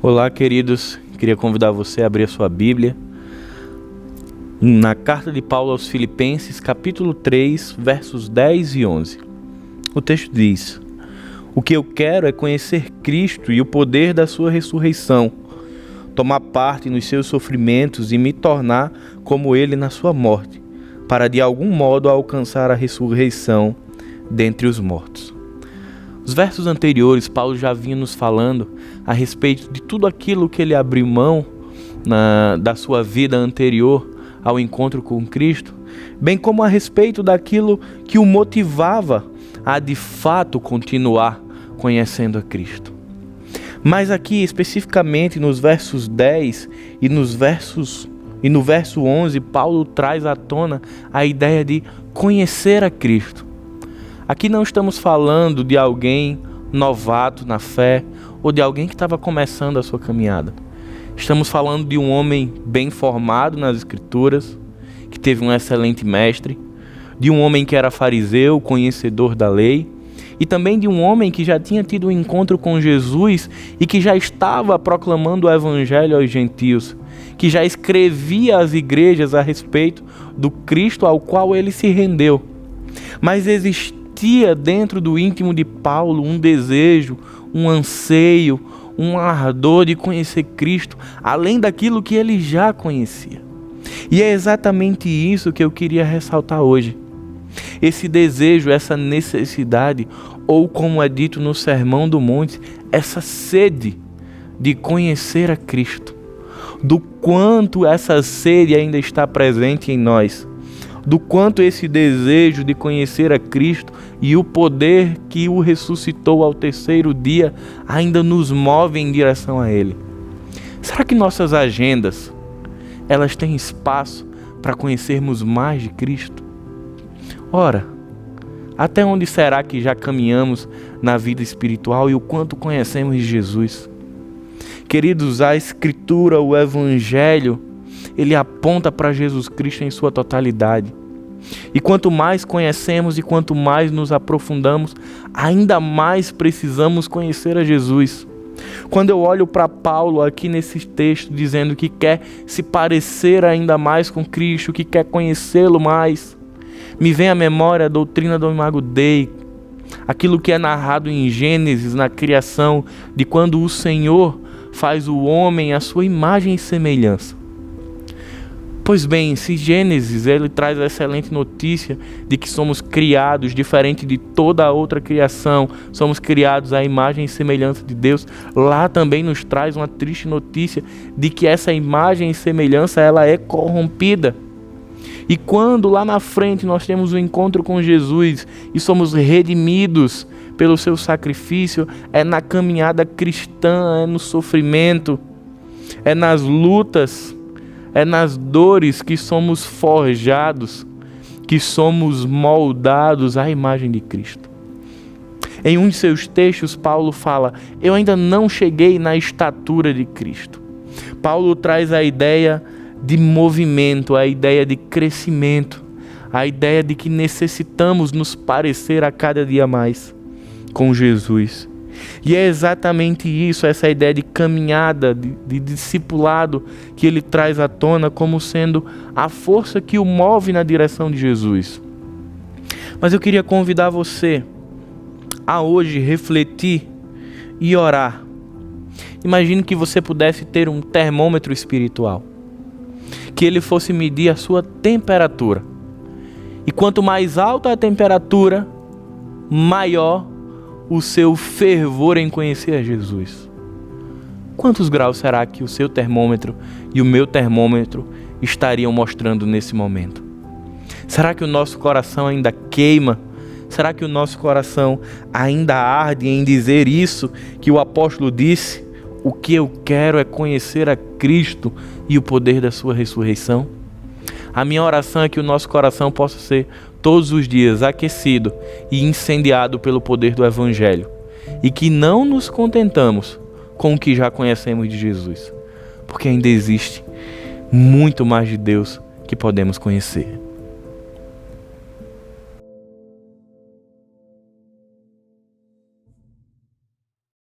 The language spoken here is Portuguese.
Olá, queridos. Queria convidar você a abrir a sua Bíblia na carta de Paulo aos Filipenses, capítulo 3, versos 10 e 11. O texto diz: "O que eu quero é conhecer Cristo e o poder da sua ressurreição, tomar parte nos seus sofrimentos e me tornar como ele na sua morte, para de algum modo alcançar a ressurreição dentre os mortos." Os versos anteriores, Paulo já vinha nos falando a respeito de tudo aquilo que ele abriu mão da sua vida anterior ao encontro com Cristo, bem como a respeito daquilo que o motivava a de fato continuar conhecendo a Cristo. Mas aqui, especificamente nos versos 10 e no verso 11, Paulo traz à tona a ideia de conhecer a Cristo. Aqui não estamos falando de alguém novato na fé ou de alguém que estava começando a sua caminhada. Estamos falando de um homem bem formado nas Escrituras, que teve um excelente mestre, de um homem que era fariseu, conhecedor da lei, e também de um homem que já tinha tido um encontro com Jesus e que já estava proclamando o Evangelho aos gentios, que já escrevia às igrejas a respeito do Cristo ao qual ele se rendeu. Mas existia dentro do íntimo de Paulo um desejo, um anseio, um ardor de conhecer Cristo, além daquilo que ele já conhecia. E é exatamente isso que eu queria ressaltar hoje. Esse desejo, essa necessidade, ou como é dito no Sermão do Monte, essa sede de conhecer a Cristo. Do quanto essa sede ainda está presente em nós. Do quanto esse desejo de conhecer a Cristo e o poder que o ressuscitou ao terceiro dia ainda nos move em direção a Ele. Será que nossas agendas, elas têm espaço para conhecermos mais de Cristo? Ora, até onde será que já caminhamos na vida espiritual e o quanto conhecemos de Jesus? Queridos, a Escritura, o Evangelho, ele aponta para Jesus Cristo em sua totalidade. E quanto mais conhecemos e quanto mais nos aprofundamos, ainda mais precisamos conhecer a Jesus. Quando eu olho para Paulo aqui nesse texto dizendo que quer se parecer ainda mais com Cristo, que quer conhecê-lo mais, me vem à memória a doutrina do Imago Dei, aquilo que é narrado em Gênesis, na criação, de quando o Senhor faz o homem à sua imagem e semelhança. Pois bem, se Gênesis ele traz a excelente notícia de que somos criados diferente de toda a outra criação, somos criados à imagem e semelhança de Deus, lá também nos traz uma triste notícia de que essa imagem e semelhança ela é corrompida. E quando lá na frente nós temos um encontro com Jesus e somos redimidos pelo seu sacrifício, é na caminhada cristã, é no sofrimento, é nas lutas, é nas dores que somos forjados, que somos moldados à imagem de Cristo. Em um de seus textos, Paulo fala: eu ainda não cheguei na estatura de Cristo. Paulo traz a ideia de movimento, a ideia de crescimento, a ideia de que necessitamos nos parecer a cada dia mais com Jesus. E é exatamente isso, essa ideia de caminhada, de discipulado, que ele traz à tona como sendo a força que o move na direção de Jesus. Mas eu queria convidar você a hoje refletir e orar. Imagine que você pudesse ter um termômetro espiritual, que ele fosse medir a sua temperatura. E quanto mais alta a temperatura, maior o seu fervor em conhecer a Jesus. Quantos graus será que o seu termômetro e o meu termômetro estariam mostrando nesse momento? Será que o nosso coração ainda queima? Será que o nosso coração ainda arde em dizer isso que o apóstolo disse? O que eu quero é conhecer a Cristo e o poder da sua ressurreição. A minha oração é que o nosso coração possa ser todos os dias aquecido e incendiado pelo poder do Evangelho, e que não nos contentamos com o que já conhecemos de Jesus, porque ainda existe muito mais de Deus que podemos conhecer.